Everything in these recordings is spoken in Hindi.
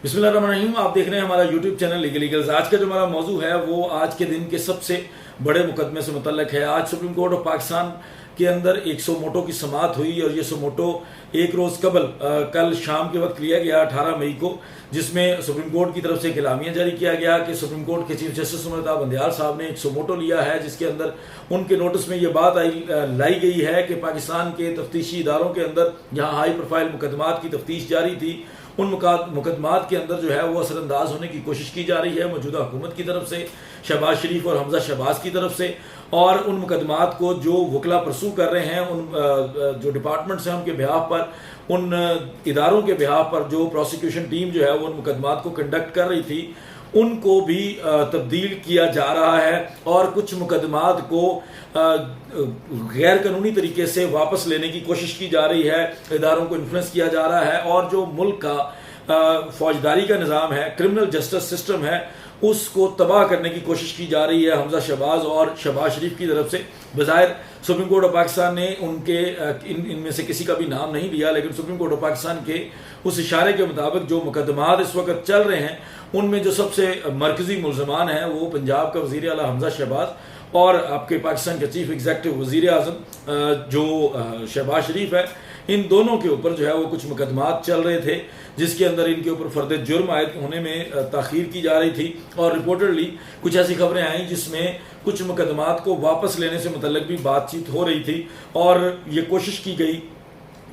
बिस्मिल्लाहिर्रहमानिर्रहीम। आप देख रहे हैं हमारा यूट्यूब चैनल लीगल्स। आज का जो हमारा मौजू है वो आज के दिन के सबसे बड़े मुकदमे से मुतल्लक है। आज सुप्रीम कोर्ट ऑफ पाकिस्तान के अंदर एक सौ मोटो की समाअत हुई और ये सौ मोटो एक रोज़ कबल कल शाम के वक्त लिया गया 18 मई को, जिसमें सुप्रीम कोर्ट की तरफ से एक एलामिया जारी किया गया कि सुप्रीम कोर्ट के चीफ जस्टिस उमर बंदयाल साहब ने एक सौ मोटो लिया है, जिसके अंदर उनके नोटिस में ये बात लाई गई है कि पाकिस्तान के तफ्तीशी इदारों के अंदर जहाँ हाई प्रोफाइल मुकदमात की तफ्तीश जारी थी, उन मुकदमात के अंदर जो है वो असरअंदाज होने की कोशिश की जा रही है मौजूदा हुकूमत की तरफ से, शहबाज शरीफ और हमजा शहबाज की तरफ से। और उन मुकदमात को जो वकला परसू कर रहे हैं, उन जो डिपार्टमेंट्स हैं उनके बिहाफ पर, उन इदारों के बिहाफ पर जो प्रोसिक्यूशन टीम जो है वो उन मुकदमात को कंडक्ट कर रही थी, उनको भी तब्दील किया जा रहा है और कुछ मुकदमात को गैर कानूनी तरीके से वापस लेने की कोशिश की जा रही है, इदारों को इन्फ्लुएंस किया जा रहा है और जो मुल्क का फौजदारी का निज़ाम है, क्रिमिनल जस्टिस सिस्टम है, उसको तबाह करने की कोशिश की जा रही है हमजा शहबाज और शहबाज शरीफ की तरफ से। बज़ाहिर सुप्रीम कोर्ट ऑफ पाकिस्तान ने उनके इनमें से किसी का भी नाम नहीं लिया, लेकिन सुप्रीम कोर्ट ऑफ पाकिस्तान के उस इशारे के मुताबिक जो मुकदमात इस वक्त चल रहे हैं उनमें जो सबसे मरकजी मुलजमान हैं वो पंजाब का वज़ीर आला हमजा शहबाज और आपके पाकिस्तान के चीफ एग्जीक्यूटिव वज़ीर आज़म जो शहबाज शरीफ है, इन दोनों के ऊपर जो है वो कुछ मुकदमात चल रहे थे, जिसके अंदर इनके ऊपर फर्द जुर्म आयद होने में ताख़ीर की जा रही थी। और रिपोर्टेडली कुछ ऐसी खबरें आई जिसमें कुछ मुकदमात को वापस लेने से मुतल्लिक भी बातचीत हो रही थी और ये कोशिश की गई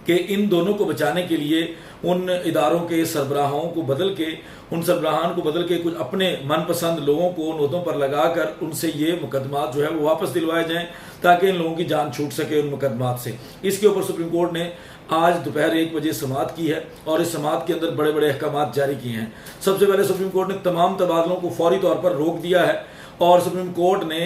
कि इन दोनों को बचाने के लिए उन इदारों के सरबराहों को बदल के, उन सरबराहान को बदल के कुछ अपने मनपसंद लोगों को उन ओहदों पर लगाकर उनसे ये मुकदमात जो है वो वापस दिलवाए जाएं ताकि इन लोगों की जान छूट सके उन मुकदमात से। इसके ऊपर सुप्रीम कोर्ट ने आज दोपहर 1 बजे समाअत की है और इस समाअत के अंदर बड़े बड़े अहकामात जारी किए हैं। सबसे पहले सुप्रीम कोर्ट ने तमाम तबादलों को फौरी तौर पर रोक दिया है और सुप्रीम कोर्ट ने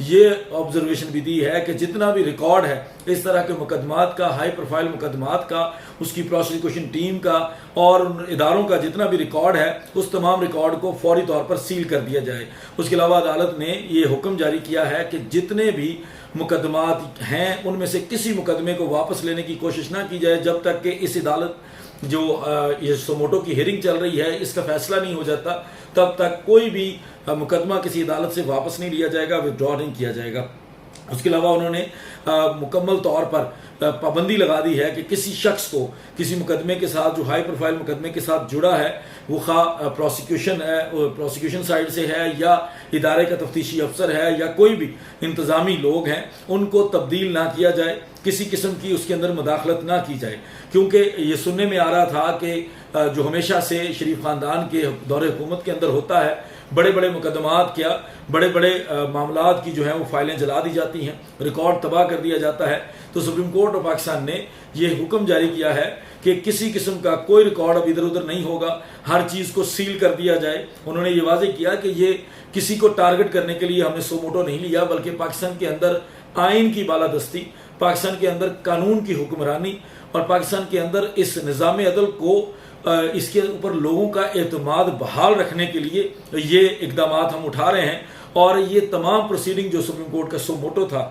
ये ऑब्जर्वेशन भी दी है कि जितना भी रिकॉर्ड है इस तरह के मुकदमात का, हाई प्रोफाइल मुकदमात का, उसकी प्रोसिक्यूशन टीम का और उन इदारों का जितना भी रिकॉर्ड है, उस तमाम रिकॉर्ड को फौरी तौर पर सील कर दिया जाए। उसके अलावा अदालत ने ये हुक्म जारी किया है कि जितने भी मुकदमात हैं उनमें से किसी मुकदमे को वापस लेने की कोशिश ना की जाए जब तक कि इस अदालत जो ये सोमोटो की हियरिंग चल रही है इसका फैसला नहीं हो जाता, तब तक कोई भी मुकदमा किसी अदालत से वापस नहीं लिया जाएगा, विथड्रॉ नहीं किया जाएगा। उसके अलावा उन्होंने मुकम्मल तौर पर पाबंदी लगा दी है कि किसी शख्स को किसी मुकदमे के साथ, जो हाई प्रोफाइल मुकदमे के साथ जुड़ा है, वो खा प्रोसिक्यूशन साइड से है या इदारे का तफ्तीशी अफसर है या कोई भी इंतज़ामी लोग हैं, उनको तब्दील ना किया जाए, किसी किस्म की उसके अंदर मुदाखलत ना की जाए। क्योंकि ये सुनने में आ रहा था कि जो हमेशा से शरीफ ख़ानदान के दौरे हुकूमत के अंदर होता है, बड़े बड़े मुकदमात क्या, बड़े बड़े मामलात की जो है वो फाइलें जला दी जाती हैं, रिकॉर्ड तबाह कर दिया जाता है। तो सुप्रीम कोर्ट ऑफ पाकिस्तान ने ये हुक्म जारी किया है कि किसी किस्म का कोई रिकॉर्ड अब इधर उधर नहीं होगा, हर चीज़ को सील कर दिया जाए। उन्होंने ये वाज़ेह किया कि ये किसी को टारगेट करने के लिए हमने सोमोटो नहीं लिया, बल्कि पाकिस्तान के अंदर आइन की बालादस्ती, पाकिस्तान के अंदर कानून की हुक्मरानी और पाकिस्तान के अंदर इस निज़ाम अदल को इसके ऊपर लोगों का एतमाद बहाल रखने के लिए ये इकदाम हम उठा रहे हैं। और ये तमाम प्रोसीडिंग जो सुप्रीम कोर्ट का सोमोटो था,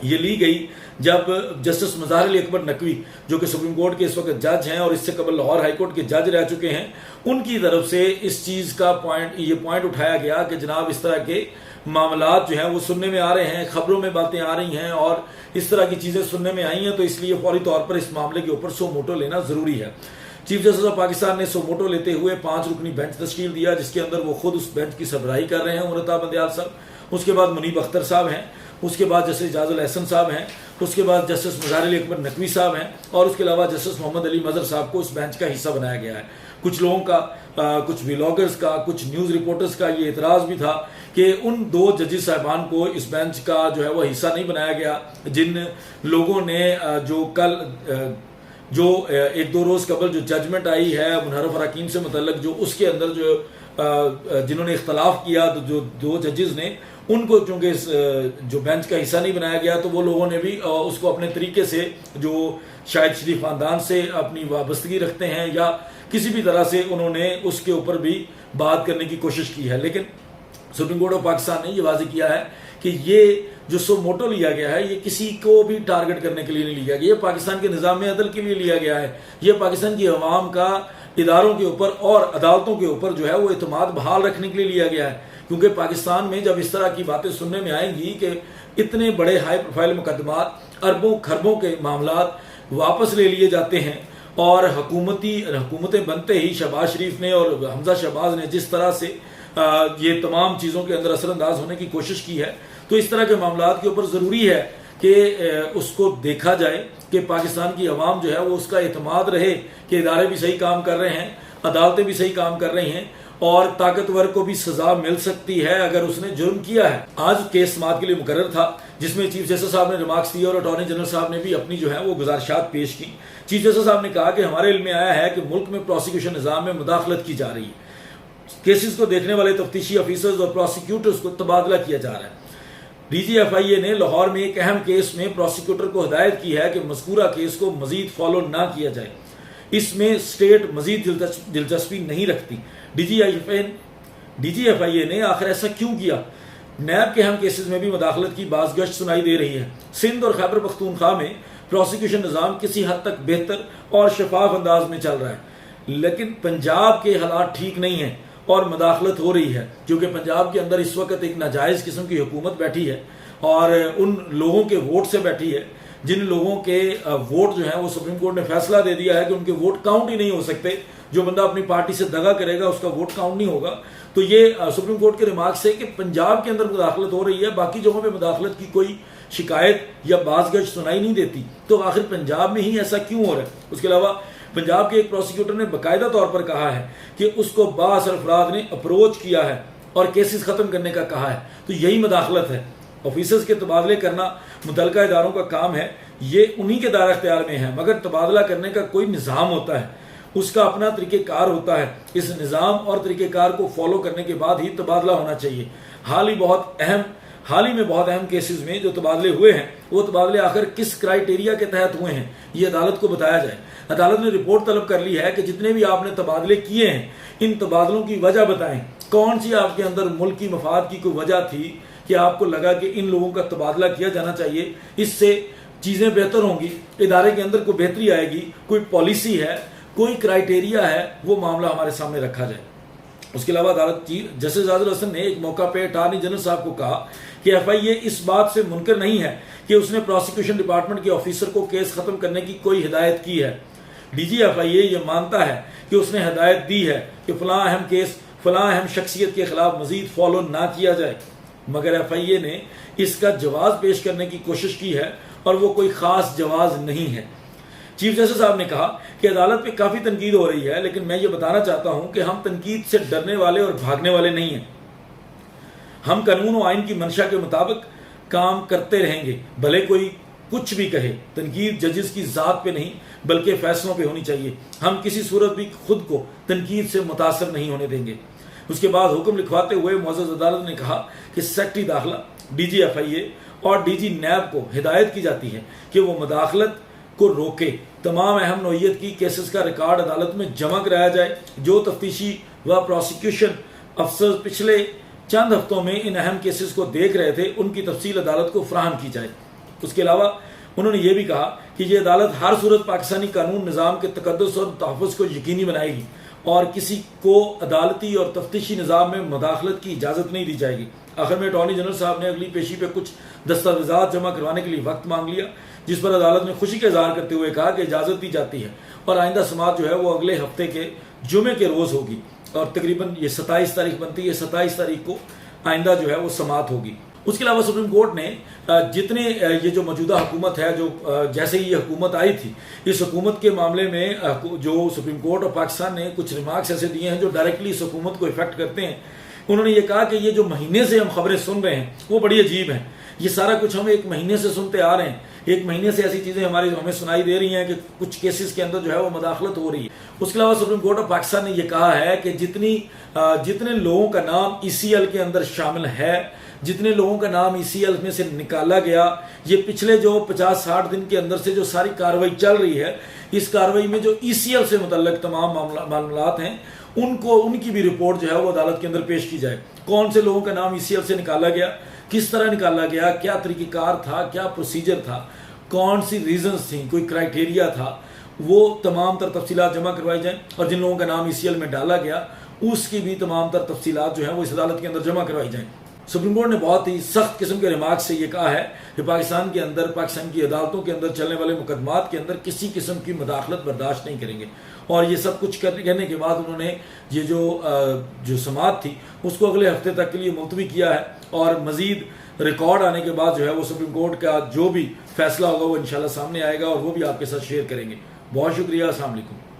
ये ली गई जब जस्टिस मज़ाहिर अली अकबर नकवी, जो कि सुप्रीम कोर्ट के इस वक्त जज हैं और इससे कबल लाहौर हाई कोर्ट के जज रह चुके हैं, उनकी तरफ से इस चीज़ का पॉइंट उठाया गया कि जनाब इस तरह के मामलात जो हैं वो सुनने में आ रहे हैं, खबरों में बातें आ रही हैं और इस तरह की चीज़ें सुनने में आई हैं, तो इसलिए फौरी तौर पर इस मामले के ऊपर सोमोटो लेना ज़रूरी है। चीफ जस्टिस ऑफ पाकिस्तान ने सोमोटो लेते हुए 5 रुकनी बेंच तश्कील दिया, जिसके अंदर वो खुद उस बेंच की सरबराही कर रहे हैं उमर बंदयाल साहब। उसके बाद मुनीब अख्तर साहब हैं, उसके बाद जस्टिस इजाजुल एहसन साहब हैं, उसके बाद जस्टिस मज़ाहिर अली अकबर नकवी साहब हैं और उसके अलावा जस्टिस मोहम्मद अली मज़हर साहब को इस बेंच का हिस्सा बनाया गया है। कुछ लोगों का, कुछ व्लॉगर्स का, कुछ न्यूज़ रिपोर्टर्स का ये एतराज़ भी था कि उन 2 जजेस साहिबान को इस बेंच का जो है वह हिस्सा नहीं बनाया गया, जिन लोगों ने जो 1-2 रोज़ कबल जो जजमेंट आई है मुनहरफ अराकीन से मुतल्लक, जो उसके अंदर जो जिन्होंने इख्तलाफ किया, तो जो 2 जजेस ने उनको चूँकि जो बेंच का हिस्सा नहीं बनाया गया, तो वो लोगों ने भी उसको अपने तरीके से, जो शायद शरीफ ख़ानदान से अपनी वाबस्तगी रखते हैं या किसी भी तरह से, उन्होंने उसके ऊपर भी बात करने की कोशिश की है। लेकिन सुप्रीम कोर्ट ऑफ पाकिस्तान ने ये वाज़ेह किया है कि ये जो सोमोटो लिया गया है ये किसी को भी टारगेट करने के लिए नहीं लिया गया, ये पाकिस्तान के निज़ाम अदल के लिए लिया गया है, ये पाकिस्तान की अवाम का इदारों के ऊपर और अदालतों के ऊपर जो है वो एतमाद बहाल रखने के लिए लिया गया है। क्योंकि पाकिस्तान में जब इस तरह की बातें सुनने में आएंगी कि इतने बड़े हाई प्रोफाइल मुकदमात, अरबों खरबों के मामलात वापस ले लिए जाते हैं और हुकूमतें बनते ही शहबाज शरीफ ने और हमजा शहबाज ने जिस तरह से ये तमाम चीज़ों के अंदर असरअंदाज होने की कोशिश की है, तो इस तरह के मामलात के ऊपर ज़रूरी है कि उसको देखा जाए कि पाकिस्तान की अवाम जो है वो उसका एतमाद रहे कि इदारे भी सही काम कर रहे हैं, अदालतें भी सही काम कर रही हैं और ताकतवर को भी सजा मिल सकती है अगर उसने जुर्म किया है। आज केस समाअत के लिए मुकर्रर था जिसमें चीफ जस्टिस साहब ने रिमार्क्स दिए और अटॉर्नी जनरल साहब ने भी अपनी जो है वो गुजारिशात पेश की। चीफ जस्टिस साहब ने कहा कि हमारे इल्म में आया है कि मुल्क में प्रोसिक्यूशन निज़ाम में मुदाखलत की जा रही है, केसेस को देखने वाले तफ्तीशी ऑफिसर्स और प्रोसिक्यूटर्स को तबादला किया जा रहा है। DGFIA ने लाहौर में एक अहम केस में प्रोसिक्यूटर को हिदायत की है कि मज़कूरा केस को मजीद फॉलो ना किया जाए, इसमें स्टेट मजीद दिलचस्पी नहीं रखती। DGFIA ने आखिर ऐसा क्यों किया? नैब के अहम केसेस में भी मुदाखलत की बाज़गश्त सुनाई दे रही है। सिंध और खैबर पख्तूनख्वा में प्रोसिक्यूशन निज़ाम किसी हद तक बेहतर और शफाफ अंदाज में चल रहा है, लेकिन पंजाब के हालात ठीक नहीं है और मुदाखलत हो रही है क्योंकि पंजाब के अंदर इस वक्त एक नाजायज़ किस्म की हुकूमत बैठी है और उन लोगों के वोट से बैठी है जिन लोगों के वोट जो है वो सुप्रीम कोर्ट ने फैसला दे दिया है कि उनके वोट काउंट ही नहीं हो सकते। जो बंदा अपनी पार्टी से दगा करेगा उसका वोट काउंट नहीं होगा। तो ये सुप्रीम कोर्ट के रिमार्क से कि पंजाब के अंदर मुदाखलत हो रही है, बाकी जगहों पे मुदाखलत की कोई शिकायत या बाज़गश्त सुनाई नहीं देती, तो आखिर पंजाब में ही ऐसा क्यों हो रहा है? उसके अलावा पंजाब के एक प्रोसिक्यूटर ने बाकायदा तौर पर कहा है कि उसको बाअसर अफराद ने अप्रोच किया है और केसेस खत्म करने का कहा है। तो यही मुदाखलत है। ऑफिसर्स के तबादले करना मुतल्लिका इदारों का काम है, ये उन्हीं के दायरा इख्तियार में है, मगर तबादला करने का कोई निज़ाम होता है, उसका अपना तरीक़ेकार होता है। इस निज़ाम और तरीक़ेकार को फॉलो करने के बाद ही तबादला होना चाहिए। हाल ही में बहुत अहम केसेस में जो तबादले हुए हैं वो तबादले आखिर किस क्राइटेरिया के तहत हुए हैं ये अदालत को बताया जाए। अदालत ने रिपोर्ट तलब कर ली है कि जितने भी आपने तबादले किए हैं इन तबादलों की वजह बताएं। कौन सी आपके अंदर मुल्क की मफाद की कोई वजह थी कि आपको लगा कि इन लोगों का तबादला किया जाना चाहिए, इससे चीज़ें बेहतर होंगी, इदारे के अंदर कोई बेहतरी आएगी, कोई पॉलिसी है, कोई क्राइटेरिया है, वो मामला हमारे सामने रखा जाए। उसके अलावा अदालत जस्टिस आदिल हसन ने एक मौका पर अटॉर्नी जनरल साहब को कहा कि FIA इस बात से मुनकर नहीं है कि उसने प्रोसिक्यूशन डिपार्टमेंट के ऑफिसर को केस खत्म करने की कोई हिदायत की है। DGFIA ये मानता है कि उसने हिदायत दी है कि फलां अहम केस फलां अहम शख्सियत के खिलाफ मजीद फॉलो ना किया जाए, मगर FIA ने इसका जवाब पेश करने की कोशिश की है और वो कोई ख़ास जवाब नहीं है। चीफ जस्टिस साहब ने कहा कि अदालत पे काफ़ी तनकीद हो रही है, लेकिन मैं ये बताना चाहता हूं कि हम तनकीद से डरने वाले और भागने वाले नहीं हैं। हम कानून और आइन की मंशा के मुताबिक काम करते रहेंगे, भले कोई कुछ भी कहे। तनकीद जजेस की ज़ात पे नहीं बल्कि फैसलों पे होनी चाहिए। हम किसी सूरत भी खुद को तनकीद से मुतासर नहीं होने देंगे। उसके बाद हुक्म लिखवाते हुए मुअज़्ज़ज़ अदालत ने कहा कि सेक्रेटरी दाखिला, DGFIA और DG नैब को हिदायत की जाती है कि वो मुदाखलत को रोके। तमाम अहम नौइयत की केसेस का रिकॉर्ड अदालत में जमा कराया जाए। जो तफ्तीशी व प्रोसिक्यूशन अफसर पिछले चंद हफ्तों में इन अहम केसेस को देख रहे थे उनकी तफसील अदालत को फराहम की जाए। उसके अलावा उन्होंने ये भी कहा कि ये अदालत हर सूरत पाकिस्तानी कानून निज़ाम के तकद्दुस और तहफ़्फ़ुज़ को यकीनी बनाएगी और किसी को अदालती और तफ्तीशी निज़ाम में मुदाखलत की इजाज़त नहीं दी जाएगी। आखिर में अटॉर्नी जनरल साहब ने अगली पेशी पे कुछ दस्तावेज़ात जमा करवाने के लिए वक्त मांग लिया, जिस पर अदालत ने खुशी का इजहार करते हुए कहा कि इजाज़त दी जाती है और आइंदा समाअत जो है वो अगले हफ्ते के जुमे के रोज़ होगी और तकरीबन ये 27 तारीख बनती है, 27 तारीख को आइंदा जो है वो समाअत होगी। उसके अलावा सुप्रीम कोर्ट ने जितने ये जो मौजूदा हुकूमत है, जो जैसे ही ये हुकूमत आई थी, इस हुकूमत के मामले में जो सुप्रीम कोर्ट और पाकिस्तान ने कुछ रिमार्क्स ऐसे दिए हैं जो डायरेक्टली इस हुकूमत को इफेक्ट करते हैं। उन्होंने ये कहा कि ये जो महीने से हम खबरें सुन रहे हैं वो बड़ी अजीब हैं। ये सारा कुछ हम एक महीने से सुनते आ रहे हैं, एक महीने से ऐसी चीज़ें हमें सुनाई दे रही हैं कि कुछ केसेस के अंदर जो है वो मुदाखलत हो रही है। उसके अलावा सुप्रीम कोर्ट ऑफ पाकिस्तान ने यह कहा है कि जितने लोगों का नाम ECL के अंदर शामिल है, जितने लोगों का नाम ECL में से निकाला गया, ये पिछले जो 50-60 दिन के अंदर से जो सारी कार्रवाई चल रही है, इस कार्रवाई में जो ECL से मुतल्लिक तमाम मामलात हैं उनकी भी रिपोर्ट जो है वो अदालत के अंदर पेश की जाए। कौन से लोगों का नाम ECL से निकाला गया, किस तरह निकाला गया, क्या तरीक़ेकार था, क्या प्रोसीजर था, कौन सी रीजंस थी, कोई क्राइटेरिया था, वो तमाम तर तफसीलात जमा करवाई जाएँ, और जिन लोगों का नाम ECL में डाला गया उसकी भी तमाम तर तफसीलात जो है वो इस अदालत के अंदर जमा करवाई जाएँ। सुप्रीम कोर्ट ने बहुत ही सख्त किस्म के रिमार्क से ये कहा है कि पाकिस्तान के अंदर, पाकिस्तान की अदालतों के अंदर चलने वाले मुकदमात के अंदर किसी किस्म की मुदाखलत बर्दाश्त नहीं करेंगे। और ये सब कुछ कहने के बाद उन्होंने ये जो समाअत थी उसको अगले हफ्ते तक के लिए मुलतवी किया है, और मजीद रिकॉर्ड आने के बाद जो है वो सुप्रीम कोर्ट का जो भी फैसला होगा वो इंशाल्लाह सामने आएगा और वो भी आपके साथ शेयर करेंगे। बहुत शुक्रिया। अस्सलाम वालेकुम।